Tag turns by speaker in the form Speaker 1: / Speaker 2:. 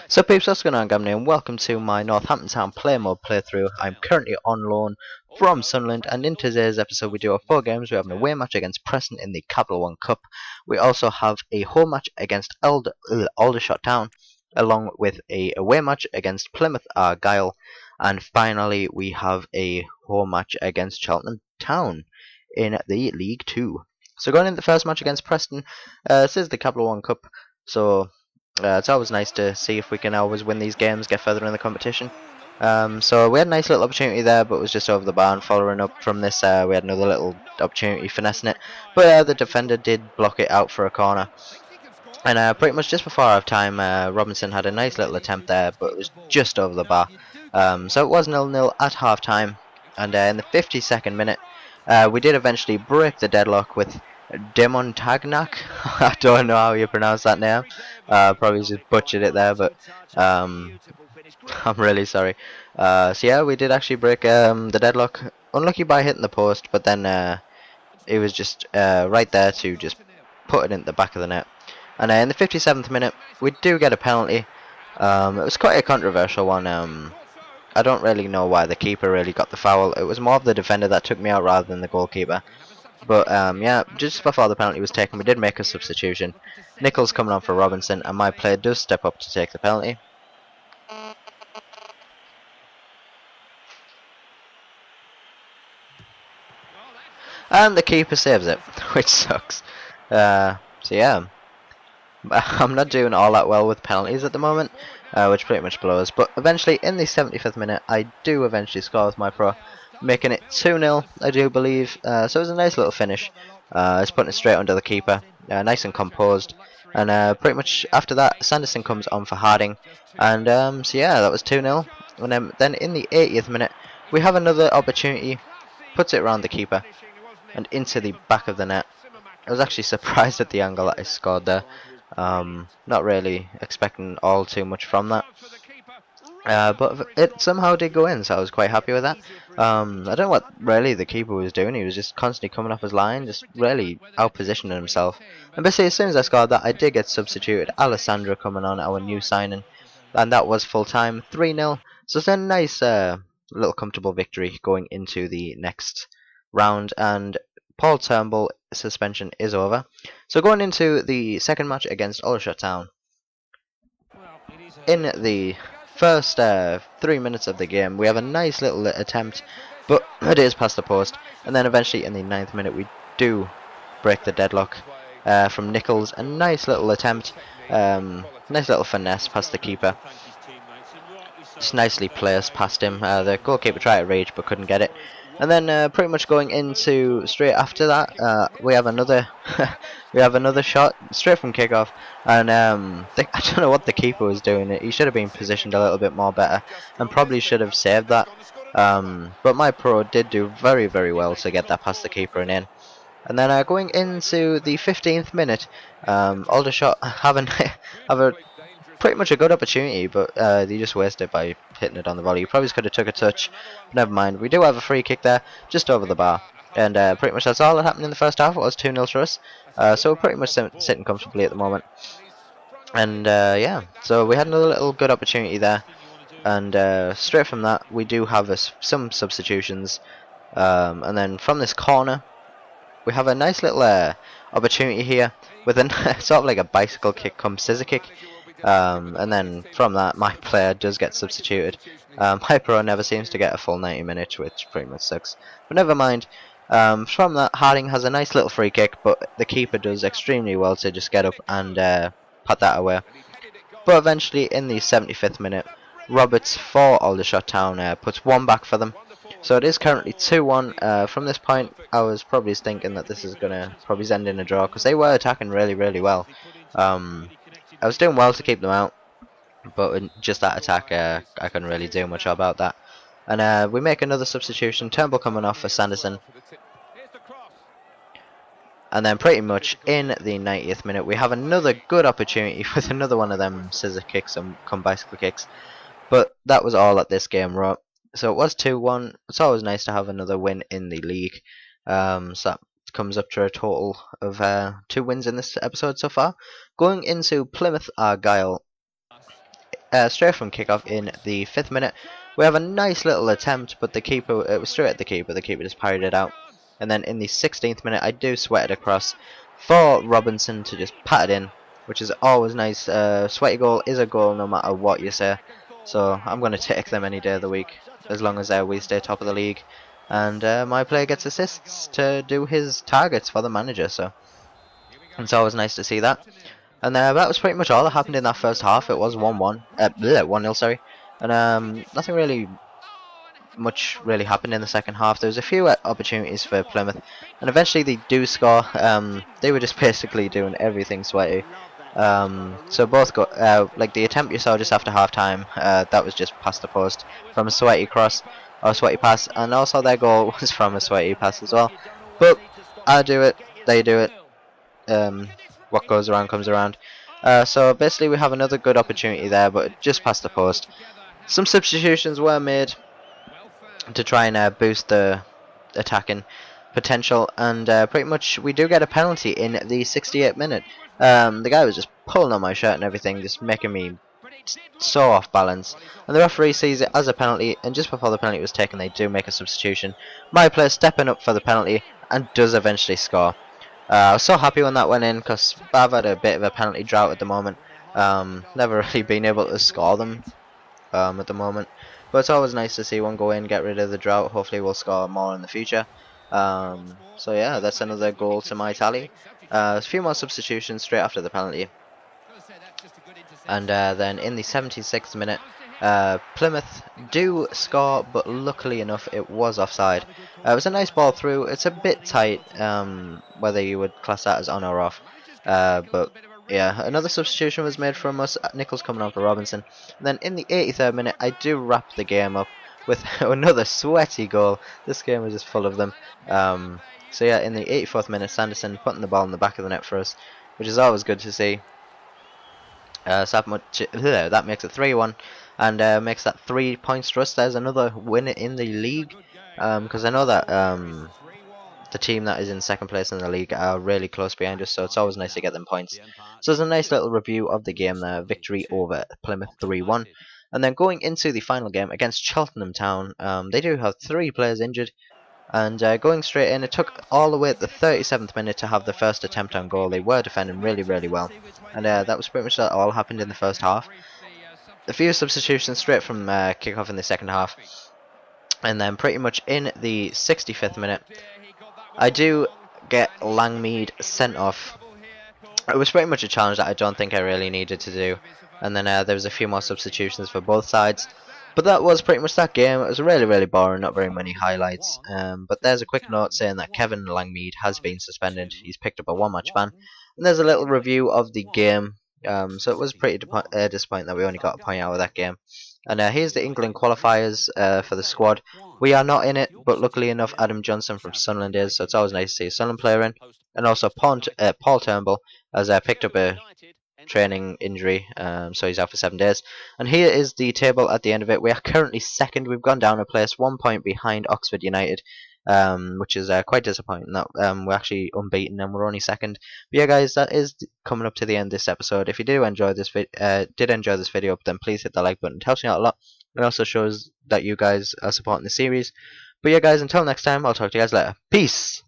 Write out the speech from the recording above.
Speaker 1: So peeps, what's going on, Gamney, and welcome to my Northampton Town play mode playthrough. I'm currently on loan from Sunderland, and in today's episode we do have 4 games. We have an away match against Preston in the Capital One Cup. We also have a home match against Aldershot Town, along with a away match against Plymouth Argyle, and finally we have a home match against Cheltenham Town in the League 2. So going into the first match against Preston, this is the Capital One Cup, so it's always nice to see if we can always win these games, get further in the competition. So we had a nice little opportunity there, but it was just over the bar. And following up from this, we had another little opportunity finessing it, but the defender did block it out for a corner. And pretty much just before half time, Robinson had a nice little attempt there, but it was just over the bar. So it was 0-0 at half time, and in the 52nd minute, we did eventually break the deadlock with Demontagnac. I don't know how you pronounce that name. Probably just butchered it there, but I'm really sorry. So yeah, we did actually break the deadlock. Unlucky by hitting the post, but then it was just right there to just put it in the back of the net. And in the 57th minute, we do get a penalty. It was quite a controversial one. I don't really know why the keeper really got the foul. It was more of the defender that took me out rather than the goalkeeper. But yeah, just before the penalty was taken, we did make a substitution. Nichols coming on for Robinson, and my player does step up to take the penalty. And the keeper saves it, which sucks. So yeah, I'm not doing all that well with penalties at the moment, which pretty much blows. But eventually, in the 75th minute, I do eventually score with my pro, making it 2-0, I do believe. So it was a nice little finish. It's putting it straight under the keeper, nice and composed. And pretty much after that, Sanderson comes on for Harding. And so yeah, that was 2-0. And then in the 80th minute, we have another opportunity, puts it around the keeper and into the back of the net. I was actually surprised at the angle that I scored there. Not really expecting all too much from that. But it somehow did go in, so I was quite happy with that. I don't know what really the keeper was doing. He was just constantly coming off his line, just really out-positioning himself. And basically, as soon as I scored that, I did get substituted. Alessandro coming on, our new signing. And that was full-time, 3-0. So it's a nice little comfortable victory going into the next round. And Paul Turnbull suspension is over. So going into the second match against Aldershot Town. In the first 3 minutes of the game, we have a nice little attempt, but it is past the post. And then eventually in the 9th minute, we do break the deadlock from Nichols. A nice little attempt, nice little finesse past the keeper. Just nicely placed past him. The goalkeeper tried to reach but couldn't get it. And then pretty much going into straight after that, we have another shot straight from kickoff, and I don't know what the keeper was doing. He should have been positioned a little bit more better, and probably should have saved that. But my pro did do very, very well to get that past the keeper and in. And then going into the 15th minute, Aldershot have a pretty much a good opportunity, but they just wasted it by hitting it on the volley. You probably could have took a touch, but never mind. We do have a free kick there, just over the bar. And pretty much that's all that happened in the first half. It was 2-0 for us. So we're pretty much sitting comfortably at the moment. And yeah, so we had another little good opportunity there. And straight from that, we do have some substitutions. And then from this corner, we have a nice little opportunity here with a sort of like a bicycle kick come scissor kick. And then from that, my player does get substituted. My pro never seems to get a full 90 minutes, which pretty much sucks. But never mind. From that, Harding has a nice little free kick, but the keeper does extremely well to just get up and put that away. But eventually, in the 75th minute, Roberts for Aldershot Town puts one back for them. So it is currently 2-1. From this point, I was probably thinking that this is going to probably end in a draw, because they were attacking really, really well. I was doing well to keep them out, but just that attack, I couldn't really do much about that. And we make another substitution, Turnbull coming off for Sanderson. And then pretty much in the 90th minute, we have another good opportunity with another one of them scissor kicks and come bicycle kicks. But that was all that this game wrote. So it was 2-1. It's always nice to have another win in the league. So that comes up to a total of 2 wins in this episode so far. Going into Plymouth Argyle, straight from kickoff in the 5th minute. We have a nice little attempt, but the keeper, it was straight at the keeper just parried it out. And then in the 16th minute, I do sweat it across for Robinson to just pat it in, which is always nice. Sweaty goal is a goal no matter what you say. So I'm going to take them any day of the week, as long as we stay top of the league. And my player gets assists to do his targets for the manager, so it's always nice to see that. And that was pretty much all that happened in that first half. It was 1-0, sorry. And nothing really much really happened in the second half. There was a few opportunities for Plymouth, and eventually they do score. They were just basically doing everything sweaty. So both got like the attempt you saw just after half time, that was just past the post from a sweaty cross or sweaty pass, and also their goal was from a sweaty pass as well. But I do it, they do it. What goes around comes around. So basically we have another good opportunity there, but just past the post. Some substitutions were made to try and boost the attacking potential, and pretty much we do get a penalty in the 68th minute. The guy was just pulling on my shirt and everything, just making me so off balance, and the referee sees it as a penalty, and just before the penalty was taken they do make a substitution. My player stepping up for the penalty and does eventually score. I was so happy when that went in, because I've had a bit of a penalty drought at the moment. Never really been able to score them at the moment, but it's always nice to see one go in, get rid of the drought. Hopefully we'll score more in the future. So yeah, that's another goal to my tally. A few more substitutions straight after the penalty, and then in the 76th minute Plymouth do score, but luckily enough it was offside. It was a nice ball through. It's a bit tight, whether you would class that as on or off, but yeah, another substitution was made from us. Nichols coming on for Robinson. And then in the 83rd minute I do wrap the game up with another sweaty goal. This game was just full of them. So yeah, in the 84th minute Sanderson putting the ball in the back of the net for us, which is always good to see. So that makes it 3-1, and makes that 3 points for us. There's another win in the league, because I know that the team that is in second place in the league are really close behind us, so it's always nice to get them points. So there's a nice little review of the game there. Victory over Plymouth 3-1. And then going into the final game against Cheltenham Town, they do have 3 players injured. And going straight in, it took all the way at the 37th minute to have the first attempt on goal. They were defending really, really well. And that was pretty much that all happened in the first half. A few substitutions straight from kickoff in the second half. And then pretty much in the 65th minute, I do get Langmead sent off. It was pretty much a challenge that I don't think I really needed to do. And then there was a few more substitutions for both sides. But that was pretty much that game. It was really, really boring, not very many highlights. But there's a quick note saying that Kevin Langmead has been suspended. He's picked up a 1-match ban. And there's a little review of the game. So it was pretty disappointing that we only got a point out of that game. And here's the England qualifiers for the squad. We are not in it, but luckily enough Adam Johnson from Sunderland is, so it's always nice to see a Sunderland player in. And also Paul Turnbull has picked up a training injury, so he's out for 7 days. And here is the table at the end of it. We are currently second. We've gone down a place, 1 point behind Oxford United, which is quite disappointing that we're actually unbeaten and we're only second. But yeah guys, that is coming up to the end of this episode. If you do enjoy this video, then please hit the like button. It helps me out a lot. It also shows that you guys are supporting the series. But yeah guys, until next time, I'll talk to you guys later. Peace!